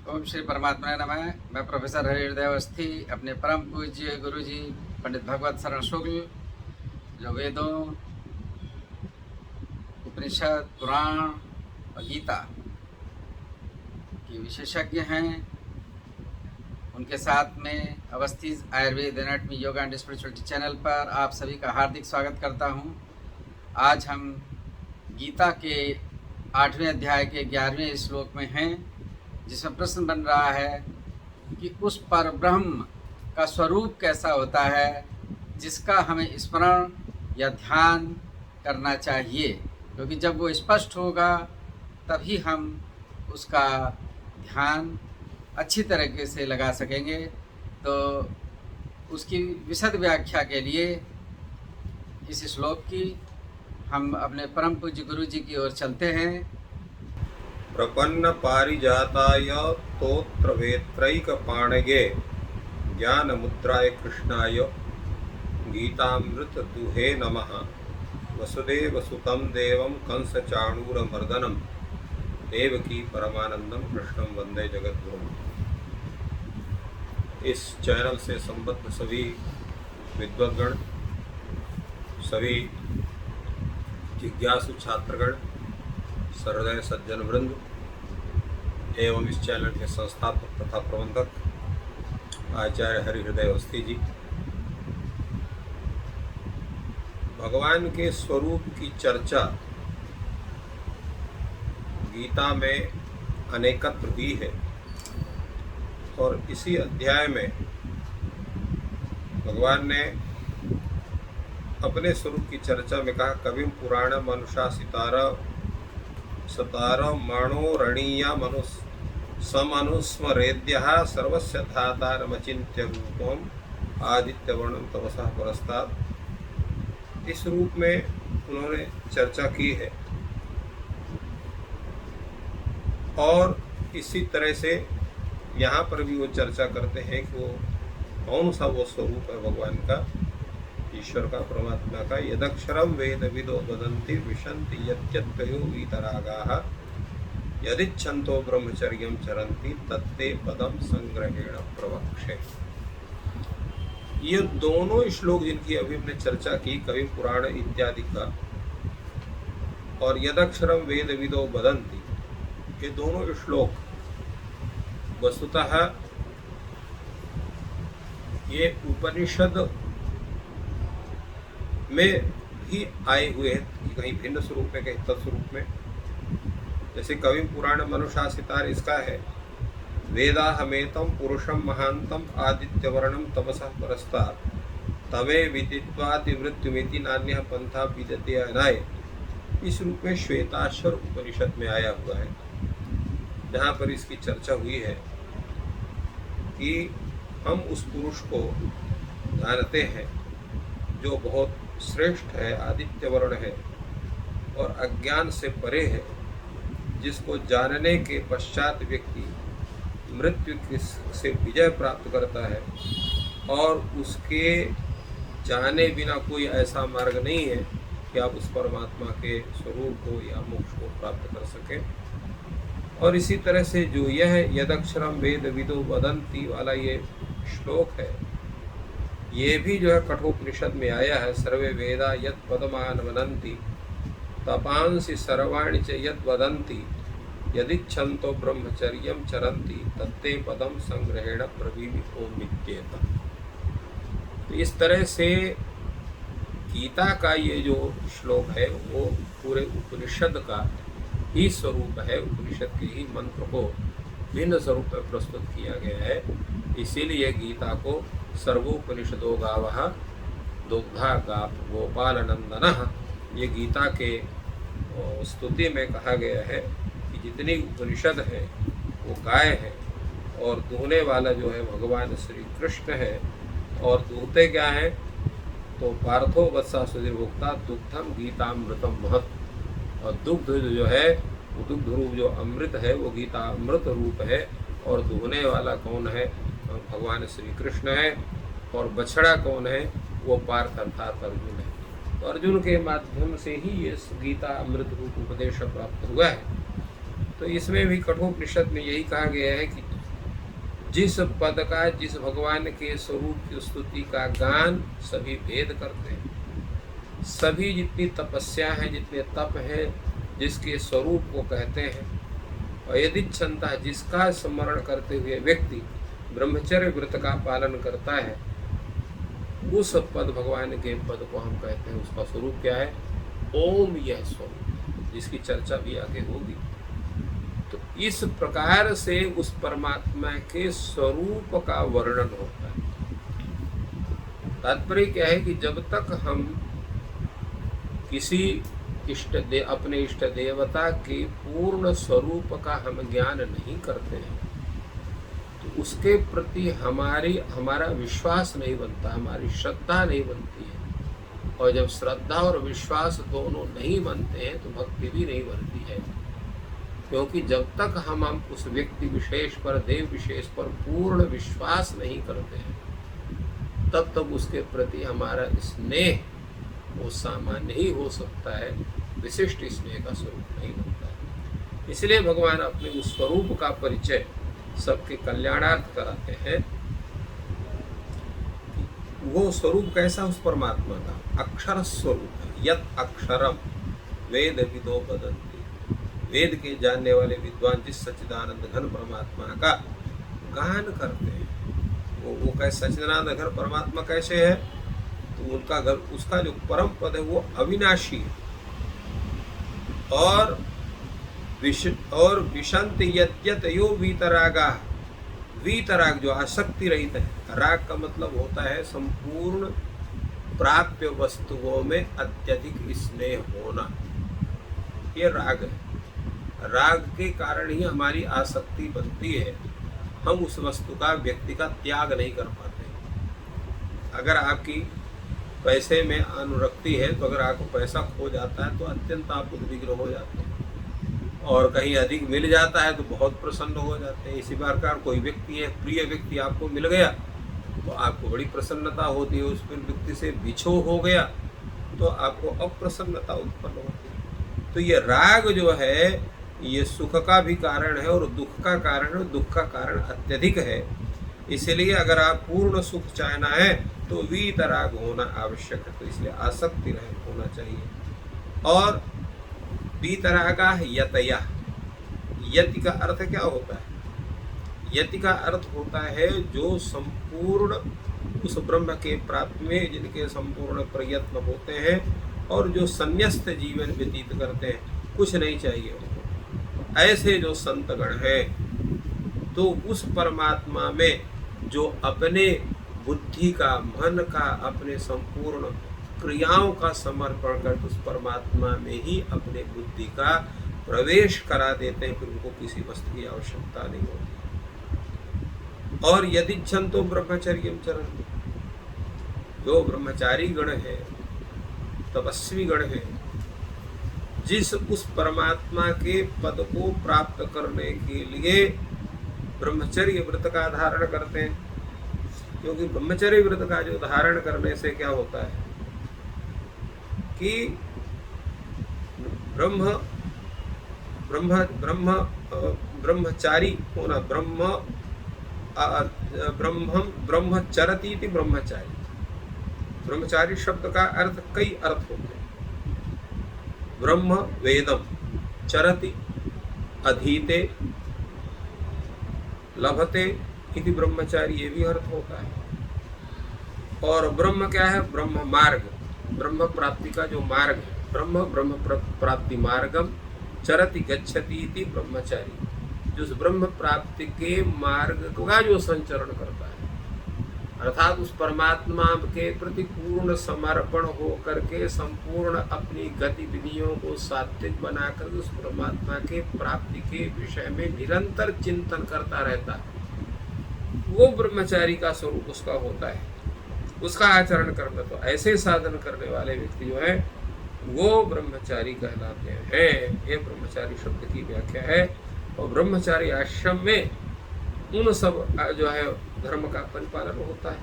ओम श्री परमात्मा नमः। मैं प्रोफेसर हरिहृदय अवस्थी अपने परम पूज्य गुरु जी पंडित भगवत शरण शुक्ल, जो वेदों, उपनिषद, पुराण और गीता के विशेषज्ञ हैं, उनके साथ में Awasthi Ayurveda anatomy yoga and spirituality channel पर आप सभी का हार्दिक स्वागत करता हूं। आज हम गीता के 8वें अध्याय के 11वें श्लोक में हैं, जिसमें प्रश्न बन रहा है कि उस पर ब्रह्म का स्वरूप कैसा होता है जिसका हमें स्मरण या ध्यान करना चाहिए, क्योंकि जब वो स्पष्ट होगा तभी हम उसका ध्यान अच्छी तरीके से लगा सकेंगे। तो उसकी विशद व्याख्या के लिए इस श्लोक की हम अपने परम पूज्य गुरु जी की ओर चलते हैं। प्रपन्न पारिजाताय तोत्र वेत्रैक पाणगे ज्ञान मुद्राय कृष्णाय गीतामृत दुहे नमः। वसुदेव सुतं देवं कंस चाणूर मर्दनम देवकी परमानंदम कृष्णम वंदे जगद्गुरुम। इस चैनल से संबद्ध सभी विद्वद्गण, सभी जिज्ञासु छात्रगण, सहृदय सज्जन वृंद एवं इस चैनल के संस्थापक तथा प्रबंधक आचार्य हरिहृदय अवस्थी जी, भगवान के स्वरूप की चर्चा गीता में अनेकत्र हुई है और इसी अध्याय में भगवान ने अपने स्वरूप की चर्चा में कहा, कविम पुराण मनुषा सितारा सतार मणोरणीया समनुस्मरेद्यः सर्वस्य धातारमचिन्त्य रूपम आदित्यवर्णम तपसः परस्तात्। इस रूप में उन्होंने चर्चा की है और इसी तरह से यहाँ पर भी वो चर्चा करते हैं कि वो कौन सा वो स्वरूप है भगवान का, ईश्वर का, परमात्मा का। यदक्षरम वेद विदो वदन्ति विशन्ति यत्यत्तयो वीतरागाः यदिच्छन्तो ब्रह्मचर्यं चरन्ति तत्ते पदम संग्रहेण प्रवक्षे। ये दोनों श्लोक जिनकी अभी हमने चर्चा की, कवि पुराण इत्यादि का, और यदक्षरम वेद विदो वदन्ति, ये दोनों श्लोक वस्तुतः ये उपनिषद में भी आए हुए हैं, कहीं भिन्न स्वरूप में, कहीं तत्स्वरूप में। जैसे कवि पुराण मनुषासितार इसका है, वेदा हमेतम पुरुषम महांतम आदित्यवर्णम तपसः परस्तात् तवे विदित्वाति मृत्युमिति नान्यः पंथा विद्यते अनाय। इस रूप में श्वेताश्वर उपनिषद में आया हुआ है, जहाँ पर इसकी चर्चा हुई है कि हम उस पुरुष को जानते हैं जो बहुत श्रेष्ठ है, आदित्य वर्ण है और अज्ञान से परे है, जिसको जानने के पश्चात व्यक्ति मृत्यु से विजय प्राप्त करता है और उसके जाने बिना कोई ऐसा मार्ग नहीं है कि आप उस परमात्मा के स्वरूप को या मोक्ष को प्राप्त कर सकें। और इसी तरह से जो यह यदक्षरम वेद विदो वदन्ति वाला ये श्लोक है, ये भी जो है कठोपनिषद में आया है। सर्वे वेदा यत् पदमान वदन्ति तपांसि सर्वाणि च यत् वदन्ति यदिच्छन्तो ब्रह्मचर्यं चरन्ति तत्ते पदम संग्रहेण ब्रवीमि ओम नित्येत। तो इस तरह से गीता का ये जो श्लोक है वो पूरे उपनिषद का ही स्वरूप है, उपनिषद के ही मंत्र को भिन्न स्वरूप में प्रस्तुत किया गया है। इसीलिए गीता को सर्वोपनिषदो गावः दुग्धा गाव गोपाल नंदनः, ये गीता के स्तुति में कहा गया है कि जितनी उपनिषद है वो गाय है और दूहने वाला जो है भगवान श्री कृष्ण है। और दूहते क्या है तो पार्थो वत्सा सुधीर भोक्ता दुग्धम गीतामृतम महत्, और दुग्ध जो है वो दुग्ध रूप जो अमृत है वो गीता अमृत रूप है। और दूहने वाला कौन है, भगवान श्री कृष्ण है। और बछड़ा कौन है, वो पार्थ अर्थात अर्जुन है। तो अर्जुन के माध्यम से ही ये गीता अमृत रूप उपदेश प्राप्त हुआ है। तो इसमें भी कठोपनिषद में यही कहा गया है कि जिस पद का, जिस भगवान के स्वरूप की स्तुति का गान सभी वेद करते हैं, सभी जितनी तपस्या है, जितने तप है, जिसके स्वरूप को कहते हैं, और यदि क्षमता जिसका स्मरण करते हुए व्यक्ति ब्रह्मचर्य व्रत का पालन करता है, उस पद भगवान के पद को हम कहते हैं। उसका स्वरूप क्या है? ओम यह स्वरूप, जिसकी चर्चा भी आगे होगी। तो इस प्रकार से उस परमात्मा के स्वरूप का वर्णन होता है। तात्पर्य क्या है कि जब तक हम किसी अपने इष्ट देवता के पूर्ण स्वरूप का हम ज्ञान नहीं करते हैं, तो उसके प्रति हमारा विश्वास नहीं बनता, हमारी श्रद्धा नहीं बनती है। और जब श्रद्धा और विश्वास दोनों नहीं बनते हैं तो भक्ति भी नहीं बनती है। क्योंकि जब तक हम उस व्यक्ति विशेष पर, देव विशेष पर पूर्ण विश्वास नहीं करते हैं, तब तक उसके प्रति हमारा स्नेह वो सामान्य ही हो सकता है, विशिष्ट स्नेह का स्वरूप नहीं बनता है। इसलिए भगवान अपने उस स्वरूप का परिचय सबके कल्याणार्थ कराते हैं। वो स्वरूप कैसा उस परमात्मा का? अक्षर स्वरूप है। यत अक्षरम वेद विदो वदन्ति। वेद के जानने वाले विद्वान जिस सच्चिदानंद घन परमात्मा का गान करते हैं, वो कैसे सच्चिदानंद घन परमात्मा कैसे है? तो उसका जो परम पद है वो अविनाशी है। और विशंत यद्यत यो वीतरागा, वीतराग जो आसक्ति रहित है। राग का मतलब होता है संपूर्ण प्राप्य वस्तुओं में अत्यधिक स्नेह होना, ये राग है। राग के कारण ही हमारी आसक्ति बनती है, हम उस वस्तु का, व्यक्ति का त्याग नहीं कर पाते। अगर आपकी पैसे में अनुरक्ति है तो अगर आपको पैसा खो जाता है तो अत्यंत आप उद्विग्न हो जाते हैं, और कहीं अधिक मिल जाता है तो बहुत प्रसन्न हो जाते हैं। इसी प्रकार कोई व्यक्ति है, प्रिय व्यक्ति आपको मिल गया तो आपको बड़ी प्रसन्नता होती है। उस व्यक्ति से बिछो हो गया तो आपको अप्रसन्नता उत्पन्न होती है। तो ये राग जो है ये सुख का भी कारण है और दुख का कारण है, दुख का कारण अत्यधिक है। इसलिए अगर आप पूर्ण सुख चाहना है तो वीतराग होना आवश्यक है। तो इसलिए आसक्ति रहित होना चाहिए। और वीतरागा यतया, यति का अर्थ क्या होता है? यति का अर्थ होता है जो संपूर्ण उस ब्रह्म के प्राप्ति में जिनके संपूर्ण प्रयत्न होते हैं और जो संन्यस्त जीवन व्यतीत करते हैं, कुछ नहीं चाहिए उनको, ऐसे जो संतगण हैं। तो उस परमात्मा में जो अपने बुद्धि का, मन का, अपने संपूर्ण क्रियाओं का समर्पण कर उस परमात्मा में ही अपने बुद्धि का प्रवेश करा देते हैं, फिर उनको किसी वस्तु की आवश्यकता नहीं होती। और यदि छंतो ब्रह्मचर्यम चरन्ति, जो ब्रह्मचारी गण है, तपस्वी गण है, जिस उस परमात्मा के पद को प्राप्त करने के लिए ब्रह्मचर्य व्रत का धारण करते हैं। क्योंकि ब्रह्मचर्य व्रत का जो धारण करने से क्या होता है कि ब्रह्मचारी होना, ब्रह्मचरती इति ब्रह्मचारी। ब्रह्मचारी शब्द का अर्थ कई अर्थ होते हैं। ब्रह्म वेदम, चरति अधीते, लभते इति ब्रह्मचारी, ये भी अर्थ होता है। और ब्रह्म क्या है? ब्रह्म मार्ग, ब्रह्म प्राप्ति का जो मार्ग है, ब्रह्म प्राप्ति मार्गम चरति गच्छति इति ब्रह्मचारी, जो उस ब्रह्म प्राप्ति के मार्ग का जो संचरण करता है, अर्थात उस परमात्मा के प्रति पूर्ण समर्पण हो करके संपूर्ण अपनी गतिविधियों को सात्विक बनाकर उस परमात्मा के प्राप्ति के विषय में निरंतर चिंतन करता रहता है, वो ब्रह्मचारी का स्वरूप उसका होता है, उसका आचरण करना। तो ऐसे साधन करने वाले व्यक्ति जो है वो ब्रह्मचारी कहलाते हैं। ये ब्रह्मचारी शब्द की व्याख्या है। और ब्रह्मचारी आश्रम में उन सब जो है धर्म का परिपालन होता है।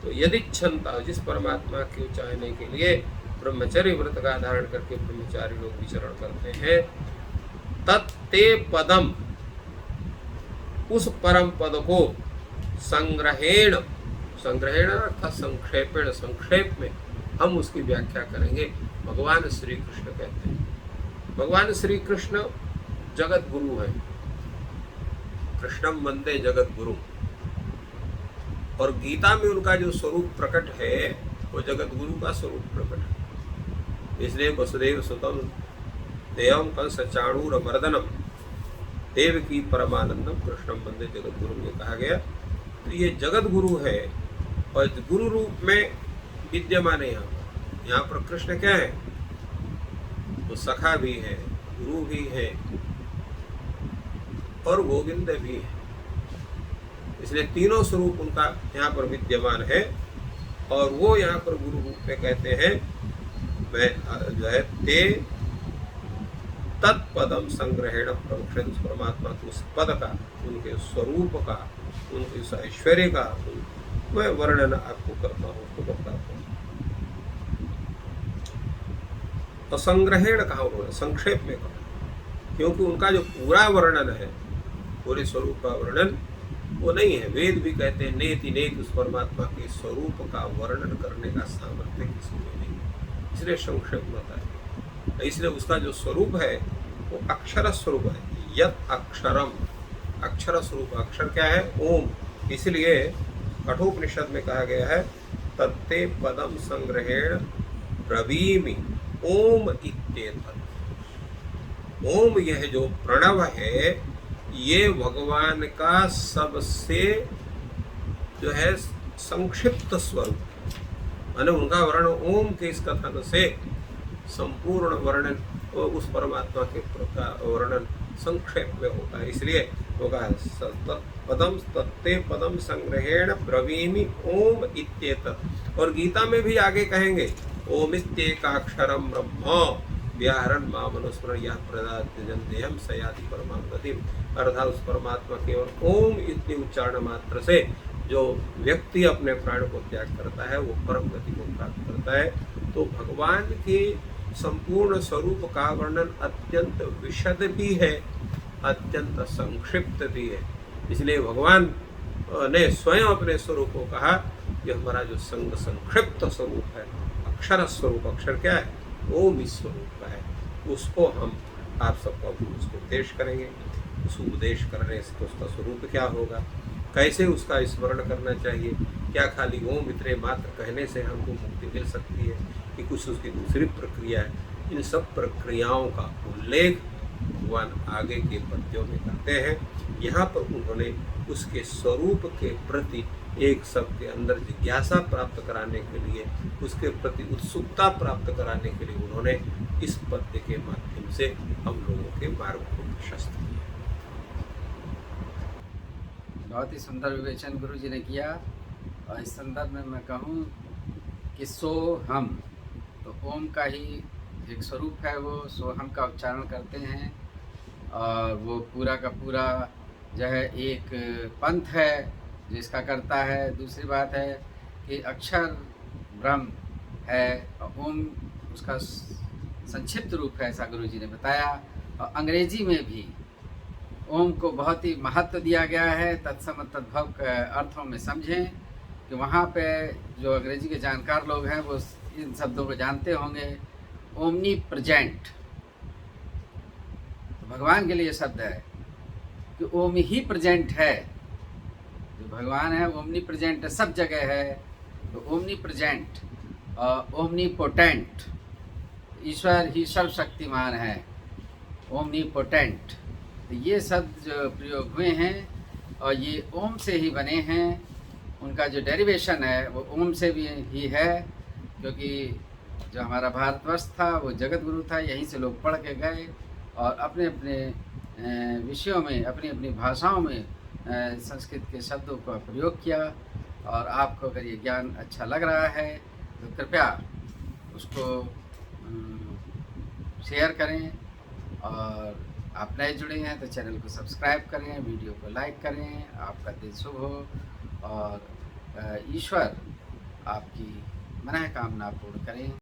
तो यदि क्षमता, जिस परमात्मा को चाहने के लिए ब्रह्मचर्य व्रत का धारण करके ब्रह्मचारी लोग विचरण करते हैं, तत्ते पदम, उस परम पद को संग्रहेण, संग्रहेण अर्थात संक्षेपेण, संक्षेप में हम उसकी व्याख्या करेंगे। भगवान श्री कृष्ण कहते हैं, भगवान श्री कृष्ण जगत गुरु है। कृष्णम वंदे जगत गुरु। और गीता में उनका जो स्वरूप प्रकट है वो जगत गुरु का स्वरूप प्रकट है। इसलिए वसुदेव सुतम देवम कंस चाणूर मर्दनम देवकी परमानंदम कृष्णम वंदे जगत गुरु ये कहा गया। तो ये जगत गुरु है और गुरु रूप में विद्यमान है। यहाँ पर कृष्ण क्या है? वो सखा भी है, गुरु भी है और गोविंद भी है। इसलिए तीनों स्वरूप उनका यहाँ पर विद्यमान है। और वो यहाँ पर गुरु रूप में कहते हैं मैं जो है ते तत्पदम संग्रहेण प्रमुख, उस परमात्मा के उस पद का, उनके स्वरूप का, उनके उस ऐश्वर्य का मैं वर्णन आपको करता हूँ, उसको बताता हूँ। तो संग्रहेण कहा उन्होंने, संक्षेप में कहा, क्योंकि उनका जो पूरा वर्णन है, पूरे स्वरूप का वर्णन वो नहीं है। वेद भी कहते हैं नेति नेति, उस परमात्मा के स्वरूप का वर्णन करने का सामर्थ्य किसी में नहीं, इसलिए संक्षेप होता है। इसलिए उसका जो स्वरूप है वो अक्षर स्वरूप है। यत अक्षरम, अक्षर स्वरूप, अक्षर क्या है? ओम। इसलिए कठोपनिषद में कहा गया है तत्ते पदम संग्रहेण ब्रवीमि ओम इत्येतत्। ओम यह जो प्रणव है ये भगवान का सबसे जो है संक्षिप्त स्वरूप, माने उनका वर्णन ओम के इस कथन से संपूर्ण वर्णन उस परमात्मा के वर्णन संक्षेप में होता है। इसलिए वो कहा पदम तत्ते पदम संग्रहेण ब्रवीमि ओम इत्येतत्। और गीता में भी आगे कहेंगे ओमित्येकाक्षरम ब्रह्म व्याहरण मामनुस्मरण यह प्रदाति जन्तेहम सयाति परमाम गतिम। अर्थात उस परमात्मा केवल ओम इतनी उच्चारण मात्र से जो व्यक्ति अपने प्राण को त्याग करता है वो परम गति को प्राप्त करता है। तो भगवान के संपूर्ण स्वरूप का वर्णन अत्यंत विशद भी है, अत्यंत संक्षिप्त भी है। इसलिए भगवान ने स्वयं अपने स्वरूप को कहा कि हमारा जो संक्षिप्त स्वरूप है, अक्षर स्वरूप, अक्षर क्या है? ओम इस स्वरूप का है। उसको हम आप सबको उसको उपदेश करेंगे। उस उपदेश करने से उसका स्वरूप क्या होगा, कैसे उसका स्मरण करना चाहिए, क्या खाली ओम इतने मात्र कहने से हमको मुक्ति मिल सकती है कि कुछ उसकी दूसरी प्रक्रिया है। इन सब प्रक्रियाओं का उल्लेख भगवान आगे के पद्यों में करते हैं। यहाँ पर उन्होंने उसके स्वरूप के प्रति एक सबके अंदर जिज्ञासा प्राप्त कराने के लिए, उसके प्रति उत्सुकता प्राप्त कराने के लिए उन्होंने इस पद्य के माध्यम से हम लोगों के मार्ग को प्रशस्त किया। बहुत ही सुंदर विवेचन गुरु जी ने किया। और इस संदर्भ में मैं कहूँ कि सो हम, तो ओम का ही एक स्वरूप है, वो सोहम का उच्चारण करते हैं। और वो पूरा का पूरा जो है एक पंथ है जिसका करता है। दूसरी बात है कि अक्षर ब्रह्म है और ओम उसका संक्षिप्त रूप है, ऐसा गुरु जी ने बताया। और अंग्रेजी में भी ओम को बहुत ही महत्व दिया गया है। तत्सम तद्भव अर्थों में समझें कि वहाँ पे जो अंग्रेजी के जानकार लोग हैं वो इन शब्दों को जानते होंगे। ओमनी प्रेजेंट, तो भगवान के लिए शब्द है कि ओम ही प्रेजेंट है। जो भगवान है ओमनी प्रेजेंट है, सब जगह है। तो ओमनी प्रेजेंट और ओमनी पोटेंट, ईश्वर ही सर्वशक्तिमान है, ओमनी पोटेंट। तो ये शब्द जो प्रयोग हुए हैं और ये ओम से ही बने हैं। उनका जो डेरिवेशन है वो ओम से भी ही है, क्योंकि जो हमारा भारतवर्ष था वो जगत गुरु था, यहीं से लोग पढ़ के गए और अपने अपने विषयों में, अपनी अपनी भाषाओं में संस्कृत के शब्दों का प्रयोग किया। और आपको अगर ये ज्ञान अच्छा लग रहा है तो कृपया उसको शेयर करें। और आप नए जुड़े हैं तो चैनल को सब्सक्राइब करें, वीडियो को लाइक करें। आपका दिन शुभ हो और ईश्वर आपकी मनोकामना पूर्ण करें।